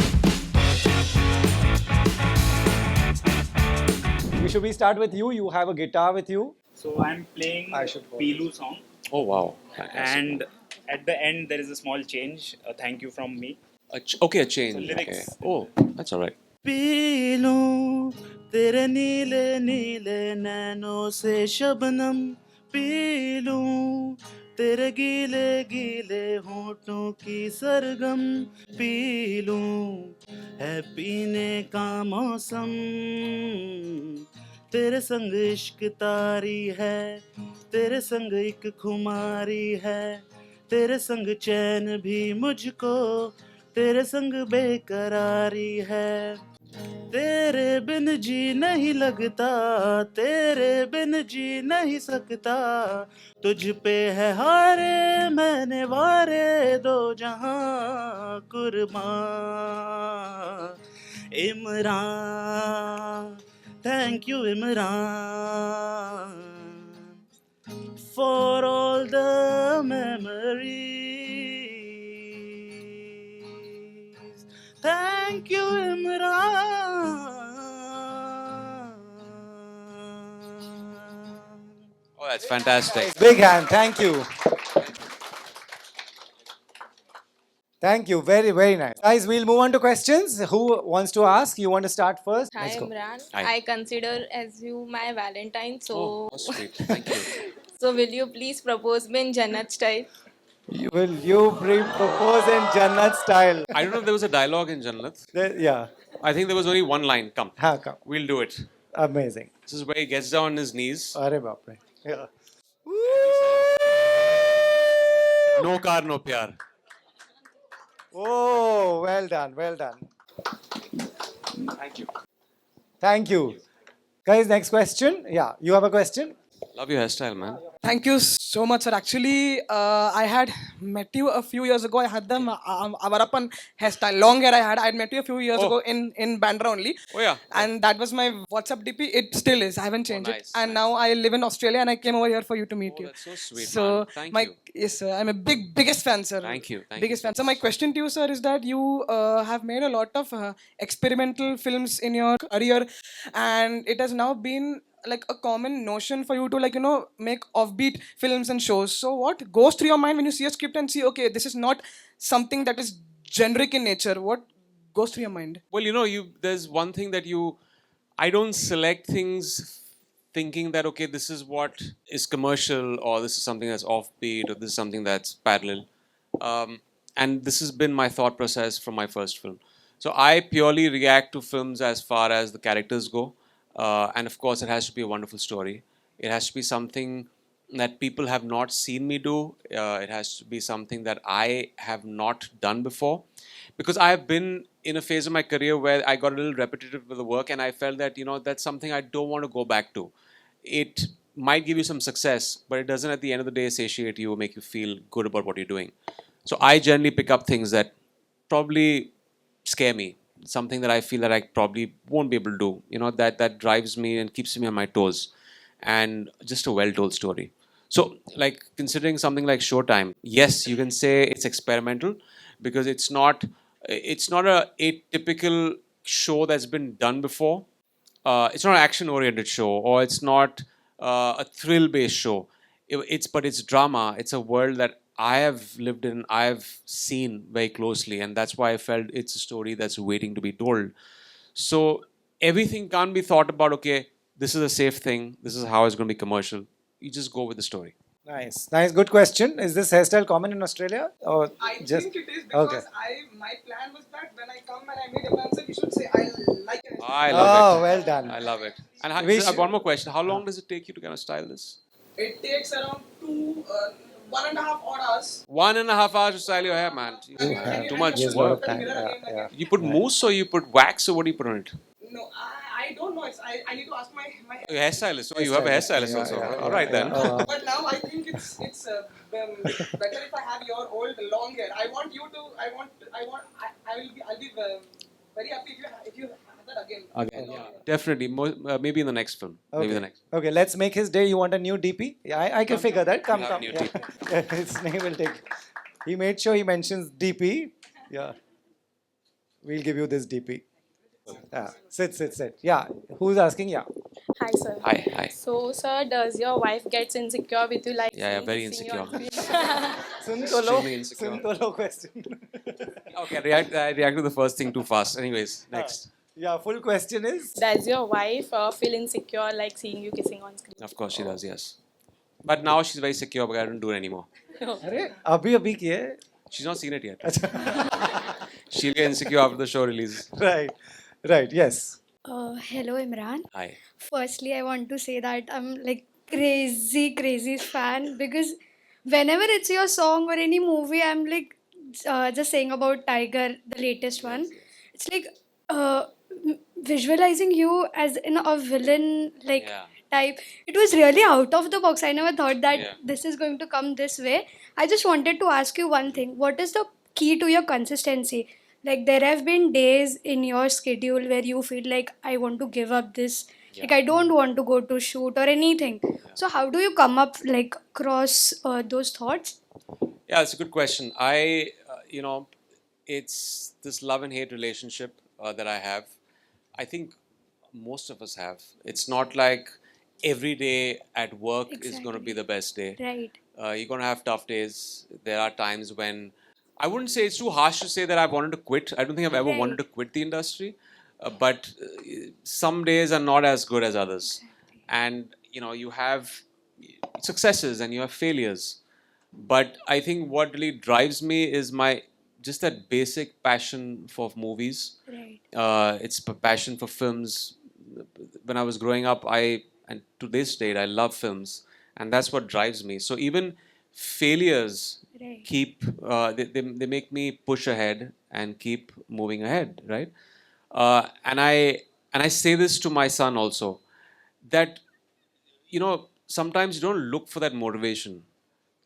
Should we start with you? You have a guitar with you. So I'm playing I should hold Pilu song, Oh wow. Fantastic. and at the end there is a small change. A thank you from me. Okay, a change. So lyrics. Okay. Oh, that's all right. P लूं तेरे नीले नीले नैनों से Shabnam P लूं तेरे गीले गीले होठों की सरगम पी लूं है पीने का मौसम तेरे संग इश्क तारी है तेरे संग एक खुमारी है तेरे संग चैन भी मुझको तेरे संग बेकरारी है तेरे बिन जी नहीं लगता तेरे बिन जी नहीं सकता तुझ पे है हारे मैंने वारे दो जहां कुर्बान Imran thank you Imran for all the memories. Thank you, Imran. Oh, that's fantastic. Big hand. Thank you. Thank you. Very, very nice. Guys, we'll move on to questions. Who wants to ask? You want to start first? Hi, Let's go. Imran. Hi. I consider as you my Valentine, so Oh, sweet. Thank you. so will you please propose me in Jannat style? Will you propose in Jannat style? I don't know if there was a dialogue in Jannat. Yeah. I think there was only one line. Come. Ha, come. We'll do it. Amazing. This is where he gets down on his knees. Arre baapre. Yeah. No car, no pyar. Oh, well done. Well done. Thank you. Thank you. Guys, next question. Yeah, you have a question? Love your hairstyle, man. Thank you so much, sir. Actually, I had met you a few years ago. I had the Avarapan hairstyle, long hair I had met you a few years Oh. ago in Bandra only. Oh, yeah. And that was my WhatsApp DP. It still is. I haven't changed nice, it. And now I live in Australia and I came over here for you to meet you. That's so sweet, So man. Thank you. yes, sir. I'm a biggest fan, sir. Thank you. Thank biggest you so fan. So my question to you, sir, is that you have made a lot of experimental films in your career, and it has now been like a common notion for you to make offbeat films and shows. So what goes through your mind when you see a script and see, okay, this is not something that is generic in nature? What goes through your mind? Well, there's one thing that you I don't select things thinking that, okay, this is what is commercial, or this is something that's offbeat, or this is something that's parallel. Um, and this has been my thought process from my first film. So I purely react to films as far as the characters go. And of course, it has to be a wonderful story. It has to be something that people have not seen me do. It has to be something that I have not done before. Because I have been in a phase of my career where I got a little repetitive with the work, and I felt that, that's something I don't want to go back to. It might give you some success, but it doesn't at the end of the day satiate you or make you feel good about what you're doing. So I generally pick up things that probably scare me, something that I feel that I probably won't be able to do. That drives me and keeps me on my toes, and just a well-told story. So, like considering something like Showtime, yes, you can say it's experimental because it's not a atypical show that's been done before. It's not an action-oriented show, or it's not a thrill-based show. But it's drama. It's a world that I have lived in, I have seen very closely, and that's why I felt it's a story that's waiting to be told. So everything can't be thought about. Okay, this is a safe thing. This is how it's going to be commercial. You just go with the story. Nice, nice, good question. Is this hairstyle common in Australia or I just think it is because okay? my plan was that when I come and I meet Emraan sir, he should say I like it. I love Oh, it. well done. I love it. And We I have should- one more question. How long does it take you to kind of style this? It takes around 1.5 odd hours. 1.5 hours to style your hair, man. Too much Yes, lot work. of time. Yeah. You put mousse or you put wax, or what do you put on it? No, I don't know. I need to ask my Your hairstylist. Oh, you have a hairstylist also. All right then. But now I think it's better if I have your old long hair. I want you to. I'll be very happy if you have that again. Again, yeah. Definitely. Maybe in the next film. Maybe the next. Okay, let's make his day. You want a new DP? Yeah, I can figure that. Come, Have come. new Yeah. His name will take. He made sure he mentions DP. Yeah. We'll give you this DP. Yeah. Sit. Yeah. Who's asking? Yeah. Hi, sir. Hi. So, sir, does your wife gets insecure with you, like Yeah, very seeing you on insecure. screen? Sun to lo. Extremely insecure. Sun to lo question. Okay, I react to the first thing too fast. Anyways, next. Yeah. Full question is. Does your wife feel insecure, like seeing you kissing on screen? Of course she does, yes. But now she's very secure, but I don't do it anymore. अरे अभी किए. She's not seen it yet. She'll get insecure after the show releases. Right. Yes. Hello, Imran. Hi. Firstly, I want to say that I'm like crazy fan because whenever it's your song or any movie, I'm like just saying about Tiger, the latest one. It's like visualizing you as in a villain like Yeah. type. It was really out of the box. I never thought that Yeah. this is going to come this way. I just wanted to ask you one thing. What is the key to your consistency? Like there have been days in your schedule where you feel like I want to give up this. Like I don't want to go to shoot or anything. So how do you come up like cross those thoughts? Yeah, it's a good question. It's this love and hate relationship that I have. I think most of us have. It's not like every day at work is going to be the best day. Right. You're going to have tough days. There are times when I wouldn't say it's too harsh to say that I've wanted to quit. I don't think I've ever wanted to quit the industry. But some days are not as good as others. And, you have successes and you have failures. But I think what really drives me is just that basic passion for movies. Right. It's passion for films. When I was growing up, and to this date, I love films, and that's what drives me. So even failures Right. keep they make me push ahead and keep moving ahead, right? And I say this to my son also, that sometimes you don't look for that motivation.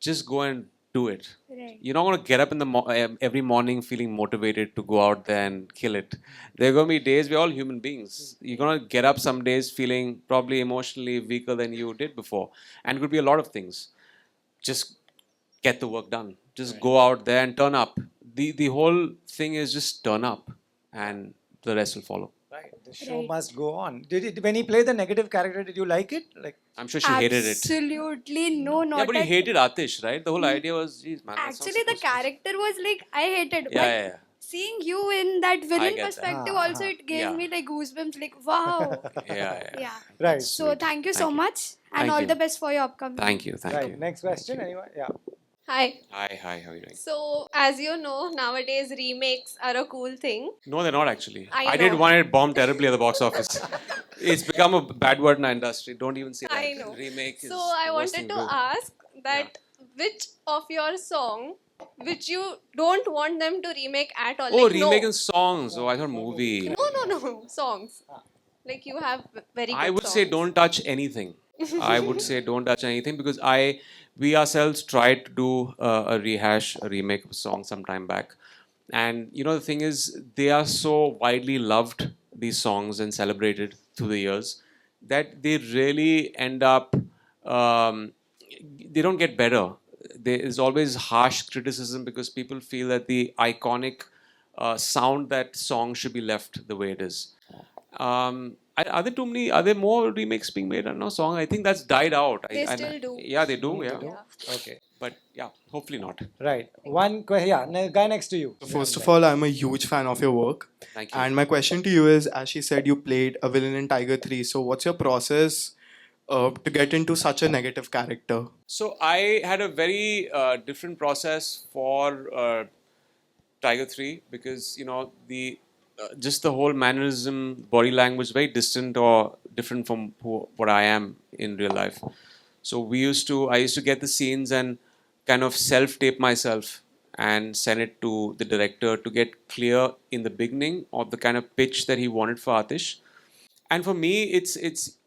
Just go and do it. Right. You're not going to get up in the every morning feeling motivated to go out there and kill it. There are going to be days, we're all human beings. You're going to get up some days feeling probably emotionally weaker than you did before. And it could be a lot of things. Just get the work done. Just go out there and turn up. The whole thing is just turn up and the rest will follow. Right. The show Right. must go on. When he played the negative character, did you like it? Like. I'm sure she hated it. Absolutely no, not Yeah, but he at hated Atish, right? The whole idea was, geez, man. that sounds Actually, the supposed to be- character was like I hated. Yeah, but yeah, yeah. seeing you in that villain get that. perspective also, it gave Yeah. me like goosebumps, like wow. Yeah. Yeah. Right. So thank you so much, and Thank all you. the best for your upcoming. Thank you. Right. you. Next question. Anyone? Yeah. Hi. Hi. How are you doing? So, as you know, nowadays remakes are a cool thing. No, they're not actually. I did know. one. It bombed terribly at the box office. It's become a bad word in our industry. Don't even say that. I know. Remake is So, I the worst wanted thing to do. ask that which of your song which you don't want them to remake at all? Oh, like, remaking songs. Oh, I thought movie. No, songs. Like you have very good I would say songs. don't touch anything. I would say don't touch anything because we ourselves tried to do a remake of a song some time back, and you know the thing is they are so widely loved, these songs, and celebrated through the years that they really end up they don't get better. There is always harsh criticism because people feel that the iconic sound that song should be left the way it is. Are there too many? Are there more remakes being made on no song? I think that's died out. They still do. Yeah, they do. Yeah. Okay. But yeah, hopefully not. Right. One question. Yeah. Guy next to you. First of all, I'm a huge fan of your work. Thank you. And my question to you is, as she said, you played a villain in Tiger 3. So what's your process to get into such a negative character? So I had a very different process for Tiger 3 because you know the just the whole mannerism, body language, very distant or different from what I am in real life. So I used to get the scenes and kind of self-tape myself and send it to the director to get clear in the beginning of the kind of pitch that he wanted for Atish. And for me, it's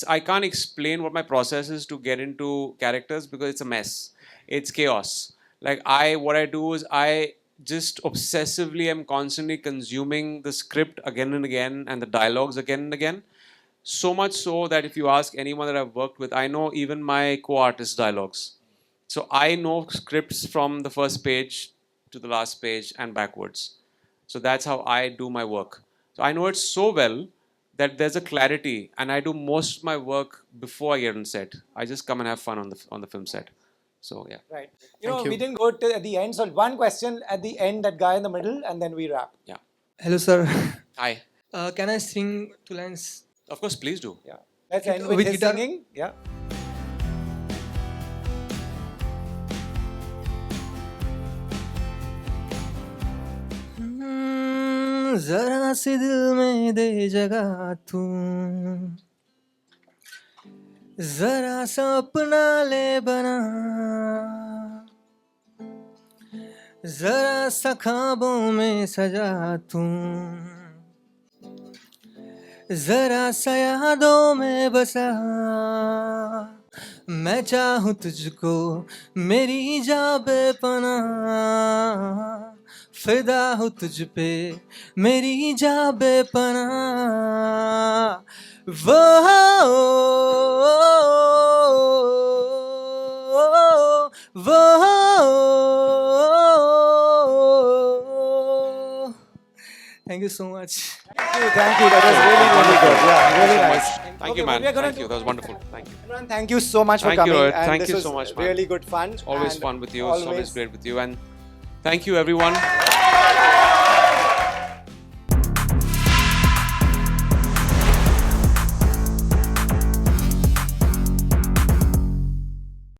I can't explain what my process is to get into characters because it's a mess. It's chaos. Like what I do is I just obsessively am constantly consuming the script again and again and the dialogues again and again. So much so that if you ask anyone that I've worked with, I know even my co-artist dialogues. So I know scripts from the first page to the last page and backwards. So that's how I do my work. So I know it so well that there's a clarity, and I do most of my work before I get on set. I just come and have fun on the film set. So yeah. Right. Thank you. We didn't go to at the end. So one question at the end, that guy in the middle, and then we wrap. Yeah. Hello, sir. Hi. Can I sing two lines? Of course, please do. Yeah. Let's end with With his guitar? singing. Yeah. जरा सी दिल में दे जगह तू जरा सा अपना ले बना जरा सा ख्वाबों में सजा तू जरा सा यादों में बसा मैं चाहूँ तुझको मेरी जा बेपना फिदा हूँ तुझ पे मेरी जा बेपना वो Thank you so much. Thank you. That was really good. Yeah, really nice. Thank you, man. Thank you. That was wonderful. Thank you. Emraan, thank you so much for Thank you, coming. Rohit. And Thank this you was so much, man. Really good fun. It's always And fun with you. It's always great with you. And thank you, everyone.